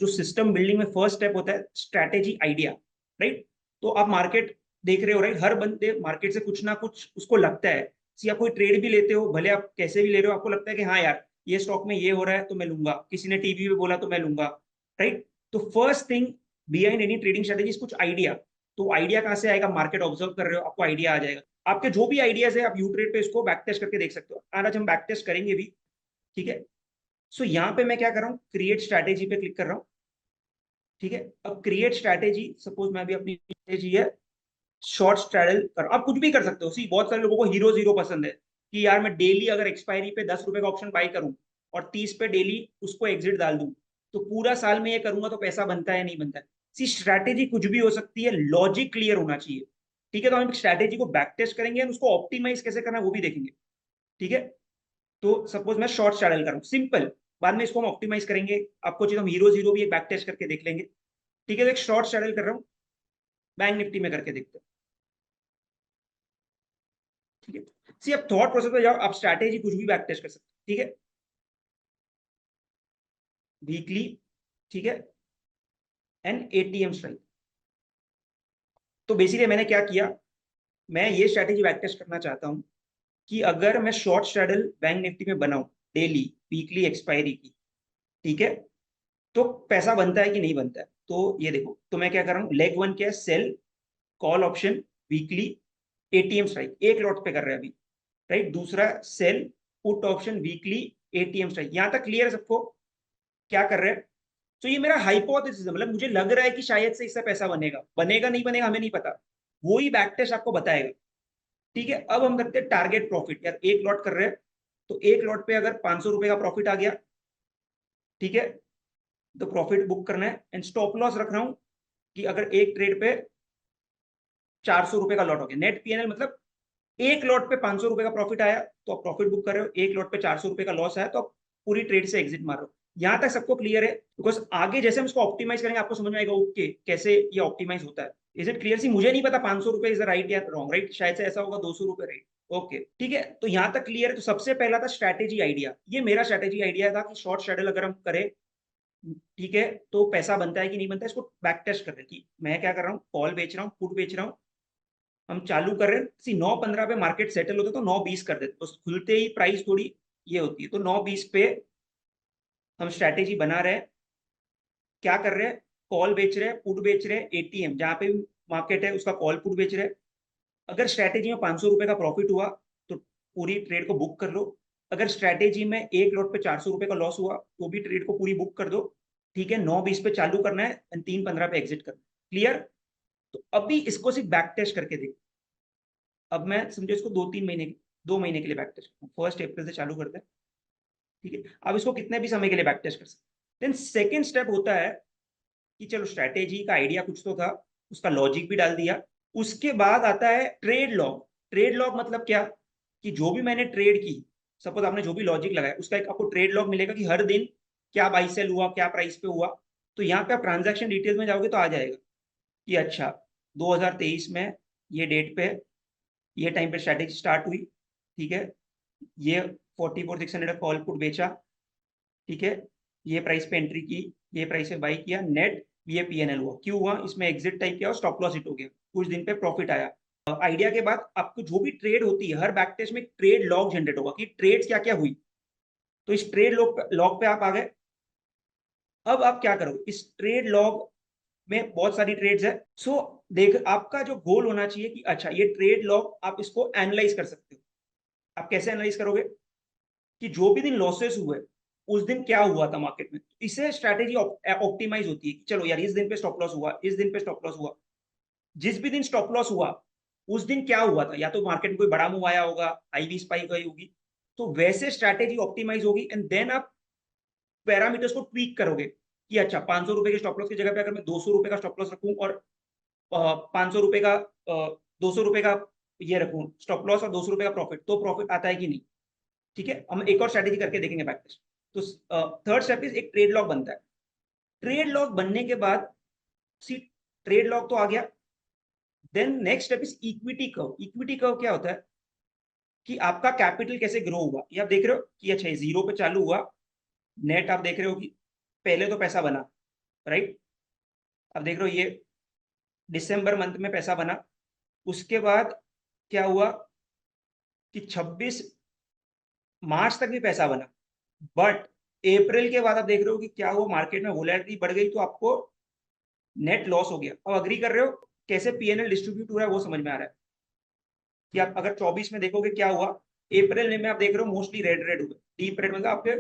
जो system building में first step होता है स्ट्रैटेजी आइडिया, राइट। तो आप मार्केट देख रहे हो, राइट, हर बंदे मार्केट से कुछ ना कुछ उसको लगता है। सी आप कोई ट्रेड भी लेते हो, भले आप कैसे भी ले रहे हो, आपको लगता है कि हाँ यार ये स्टॉक में ये हो रहा है तो मैं लूंगा, किसी ने टीवी पे बोला तो मैं लूंगा, राइट। तो first thing behind any trading strategy कुछ आइडिया। तो आइडिया कहाँ से आएगा? मार्केट ऑब्जर्व कर रहे हो, आपको आइडिया आ जाएगा। आपके जो भी आइडियाज है आप यू ट्रेड पे इसको बैक टेस्ट करके देख सकते हो। आज हम बैक टेस्ट करेंगे भी, ठीक है। सो यहाँ पे मैं क्या कर रहा हूँ, क्रिएट स्ट्रैटेजी पे क्लिक कर रहा हूँ, ठीक है। अब क्रिएट स्ट्रैटेजी, सपोज मैं भी अपनी स्ट्रैटेजी है शॉर्ट स्ट्रैडल कर, आप कुछ भी कर सकते हो। सी बहुत सारे लोगों को हीरो जीरो पसंद है कि यार मैं डेली अगर एक्सपायरी पे 10 रुपए का ऑप्शन बाई करूं और 30 पे डेली उसको एग्जिट डाल दूं, तो पूरा साल में ये करूंगा तो पैसा बनता है नहीं बनता है। सी स्ट्रैटेजी कुछ भी हो सकती है, लॉजिक क्लियर होना चाहिए, ठीक है। तो हम स्ट्रैटेजी को बैक टेस्ट करेंगे, उसको ऑप्टिमाइज कैसे करना है वो भी देखेंगे, ठीक है। तो सपोज मैं शॉर्ट स्ट्रैडल कर रहा हूँ, सिंपल। बाद में इसको हम ऑप्टिमाइज करेंगे, आपको चाहिए हम हीरो जीरो भी एक बैक टेस्ट करके देख लेंगे, ठीक है। तो एक शॉर्ट स्ट्रैडल कर रहा हूँ, बैंक निफ्टी में करके देखते हैं, ठीक है। सी अब थॉट प्रोसेस पे जाओ, आप स्ट्रैटेजी कुछ भी बैक टेस्ट कर सकते हैं, ठीक है। वीकली, ठीक है, एंड एटीएम स्ट्राइक। तो बेसिकली मैंने क्या किया, मैं ये स्ट्रैटेजी बैक टेस्ट करना चाहता हूं कि अगर मैं शॉर्ट स्ट्रैडल बैंक निफ्टी में बनाऊं डेली वीकली एक्सपायरी की, ठीक है, तो पैसा बनता है कि नहीं बनता है। तो ये देखो, तो मैं क्या कर रहा हूँ, लेग वन क्या है, sell call option weekly ATM strike, एक लॉट पे कर रहे हैं अभी, राइट। दूसरा sell put option weekly ATM strike. यहां तक क्लियर है सबको क्या कर रहे हैं? तो ये मेरा हाइपोथेसिस है, मतलब मुझे लग रहा है कि शायद से इससे पैसा बनेगा, बनेगा नहीं बनेगा हमें नहीं पता, वो ही बैक टेस्ट आपको बताएगा, ठीक है। अब हम करते हैं टारगेट प्रॉफिट, यार एक लॉट कर रहे हैं, तो एक लॉट पे अगर 500 रुपए का प्रॉफिट आ गया, ठीक है, तो प्रॉफिट बुक करना है। एंड स्टॉप लॉस रख रहा हूं कि अगर एक ट्रेड पे 400 रुपए का लॉट हो गया, नेट पीएनएल मतलब एक लॉट पे 500 रुपए का प्रॉफिट आया तो आप प्रॉफिट बुक कर रहे हो, एक लॉट पे 400 रुपए का लॉस आया तो आप पूरी ट्रेड से एग्जिट मार रहे हो। यहां तक सबको क्लियर है? बिकॉज आगे जैसे हम इसको ऑप्टिमाइज करेंगे आपको समझ में आएगा ओके कैसे ये ऑप्टिमाइज होता है। Is it clear? सी मुझे नहीं पता 500 रुपए इज राइट या रॉन्ग, राइट, शायद से ऐसा होगा 200 रुपए, राइट, ओके, ठीक है। तो यहां तक क्लियर है। तो सबसे पहला था स्ट्रैटेजी आइडिया, ये मेरा स्ट्रैटेजी आइडिया था कि शॉर्ट स्ट्रैडल अगर हम करें, ठीक है, तो पैसा बनता है कि नहीं बनता है, इसको बैक टेस्ट कर रहे हैं कि मैं क्या कर रहा हूँ, कॉल बेच रहा हूँ, पुट बेच रहा हूँ, हम चालू कर रहे हैं। सी 9:15 पे मार्केट सेटल होता है तो 9:20 कर देते, तो खुलते ही प्राइस थोड़ी ये होती है, तो 9:20 पे हम स्ट्रैटेजी बना रहे हैं। क्या कर रहे हैं, कॉल बेच रहे हैं, पुट बेच रहे हैं, एटीएम जहां पे मार्केट है उसका कॉल पुट बेच रहे हैं। अगर स्ट्रैटेजी में 500 रुपए का प्रॉफिट हुआ तो पूरी ट्रेड को बुक कर लो। अगर स्ट्रैटेजी में एक लॉट पे 400 रुपए का लॉस हुआ तो भी ट्रेड को पूरी बुक कर दो, ठीक है। 9:20 पे चालू करना है एंड 3:15 पे एग्जिट करना है, क्लियर। तो अभी इसको सिर्फ बैक टेस्ट करके देख। अब मैं समझो इसको 2-3 महीने, 2 महीने के लिए बैक टेस्ट, 1 अप्रैल से चालू करते हैं, ठीक है। अब इसको कितने भी समय के लिए बैक टेस्ट कर सकते। देन सेकेंड स्टेप होता है कि चलो स्ट्रैटेजी का आइडिया कुछ तो था, उसका लॉजिक भी डाल दिया। उसके बाद आता है ट्रेड लॉग। ट्रेड लॉग मतलब क्या, कि जो भी मैंने ट्रेड की, सपोज आपने जो भी लॉजिक लगाया उसका एक आपको ट्रेड लॉग मिलेगा कि हर दिन क्या बाई सेल हुआ, क्या प्राइस पे हुआ। तो यहाँ पे आप ट्रांजैक्शन डिटेल्स में जाओगे तो आ जाएगा कि अच्छा 2023 में ये डेट पे ये टाइम पे स्ट्रैटेजी स्टार्ट हुई, ठीक है, ये 44,600 कॉल पुट बेचा, ठीक है, ये प्राइस पे एंट्री की, ये प्राइस पे बाई किया, नेट ये पीएनएल हुआ, क्यों हुआ, इसमें एग्जिट टाइप किया और स्टॉप लॉस हिट हो गया, कुछ दिन पे प्रॉफिट आया। आइडिया के बाद आपको जो भी ट्रेड होती है हर बैक टेस्ट में ट्रेड लॉग जनरेट होगा कि ट्रेड्स क्या क्या हुई। तो इस ट्रेड लॉग पे आप आ गए। अब आप क्या करोगे, इस ट्रेड लॉग में बहुत सारी ट्रेड्स है। सो देख आपका जो गोल होना चाहिए कि अच्छा ये ट्रेड लॉग आप इसको एनालाइज कर सकते हो। आप कैसे एनालाइज करोगे कि जो भी दिन लॉसेस हुए उस दिन क्या हुआ था मार्केट में, इससे स्ट्रैटेजी ऑप्टिमाइज होती है कि चलो यार इस दिन पे स्टॉप लॉस हुआ, इस दिन पे स्टॉप लॉस हुआ, जिस भी दिन स्टॉप लॉस हुआ उस दिन क्या हुआ था, या तो मार्केट में कोई बड़ा मूव आया होगा, आईवी स्पाइक गई होगी, तो वैसे स्ट्रैटेजी ऑप्टिमाइज होगी। एंड देन आप पैरामीटर्स को ट्वीक करोगे कि अच्छा 500 रुपए के स्टॉप लॉस की जगह पे अगर मैं 200 रुपए का स्टॉप लॉस रखूं और 500 रुपए का 200 रुपए का ये रखूं स्टॉप लॉस और 200 रुपए का प्रॉफिट, तो प्रॉफिट आता है कि नहीं, ठीक है। हम एक और स्ट्रैटेजी करके देखेंगे बैक टेस्ट। तो थर्ड स्टेप इज एक ट्रेड लॉग बनता है। ट्रेड लॉग बनने के बाद सी ट्रेड लॉग तो आ गया। Then next step is equity curve. Equity curve क्या होता है कि आपका कैपिटल कैसे ग्रो हुआ, ये आप देख रहे हो कि अच्छा जीरो पे चालू हुआ, नेट आप देख रहे हो कि पहले तो पैसा बना, राइट। अब देख रहे हो ये दिसंबर मंथ में पैसा बना, उसके बाद क्या हुआ कि 26 मार्च तक भी पैसा बना, बट अप्रैल के बाद आप देख रहे हो कि क्या हुआ, मार्केट में वोलेटिलिटी बढ़ गई, तो आपको नेट लॉस हो गया। अब अग्री कर रहे हो कैसे पीएनएल डिस्ट्रीब्यूट हो रहा है वो समझ में आ रहा है कि आप अगर 24 में देखोगे क्या हुआ, अप्रैल में आप देख रहे हो मोस्टली रेड रेड हुए, डीप रेड, मतलब आपके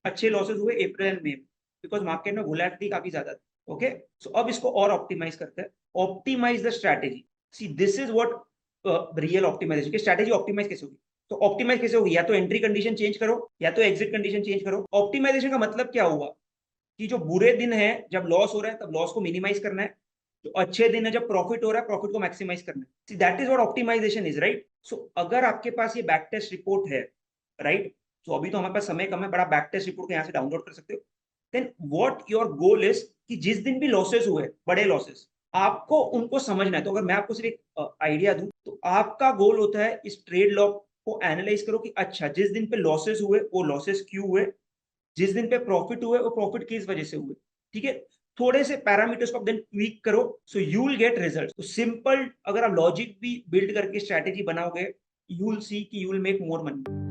अच्छे लॉसेस हुए अप्रैल में, बिकॉज मार्केट में वोलेटिलिटी काफी ज्यादा थी। ओके, सो अब इसको और ऑप्टिमाइज करते हैं। Optimize the strategy. See this is what real optimization की स्ट्रैटेजी ऑप्टिमाइज कैसे होगी। तो ऑप्टिमाइज कैसे होगी, या तो एंट्री कंडीशन चेंज करो या तो एग्जिट कंडीशन चेंज करो। ऑप्टिमाइजेशन का मतलब क्या हुआ कि जो बुरे दिन है जब लॉस हो रहा है तब लॉस को मिनिमाइज करना है, जो अच्छे दिन है जब प्रॉफिट हो रहा है प्रॉफिट को मैक्सिमाइज करना है। See that is what optimisation is, right. So अगर आपके पास ये बैक टेस्ट रिपोर्ट है, राइट, तो अभी तो हमारे पास समय कम है, बड़ा बैक टेस्ट रिपोर्ट को यहाँ से डाउनलोड कर सकते हो। Then what your goal is कि जिस दिन भी लॉसेस हुए, बड़े लॉसेस, आपको उनको समझना है। तो अगर मैं आपको सिर्फ एक आइडिया दूं, तो आपका गोल होता है इस ट्रेड लॉग को एनालाइज करो कि अच्छा जिस दिन पे लॉसेस हुए वो लॉसेस क्यों हुए, जिस दिन पे प्रॉफिट हुए वो प्रॉफिट किस वजह से हुए। ठीक है, थोड़े से पैरामीटर्स को देन ट्वीक करो, so you will get result. तो सिंपल, अगर आप लॉजिक भी बिल्ड करके स्ट्रैटेजी बनाओगे, यू विल सी कि you will make more money.